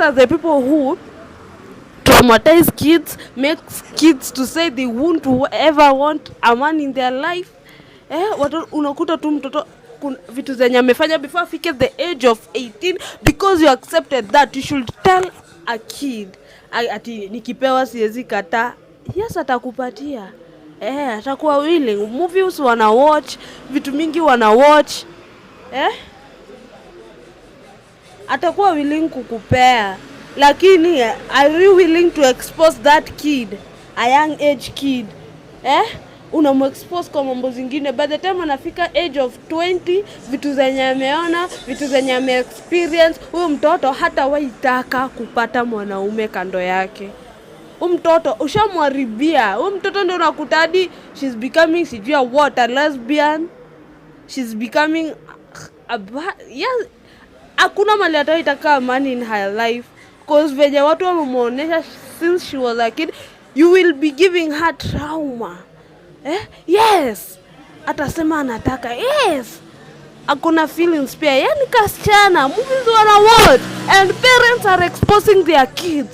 are the people who traumatize kids, makes kids to say they won't ever want a man in their life. Unakuta tu mtoto vitu zenye amefanya before afike the age of 18, because you accepted that. You should tell a kid ati nikipewa siwezi kataa. Yes, atakupatia. Atakuwa willing. Movies wana watch, vitu mingi wana watch. Atakuwa willing kukupea. Lakini are you willing to expose that kid, a young age kid? Unamexpose kwa mambo zingine. By the time anafika age of 20, vitu zenye ameona, vitu zenye ame-experience, huyo mtoto hata waitaka kupata mwanaume kando yake. Mtoto ushamwaribia. Mtoto ndio unakutadi she's becoming sijua what, a lesbian. She's becoming yes, hakuna mali ataitaka man in her life, because venye watu wamemuonesha since she was a kid, you will be giving her trauma. Yes, atasema anataka. Yes, hakuna feelings pia. Yani kasichana, movies wana watch and parents are exposing their kids.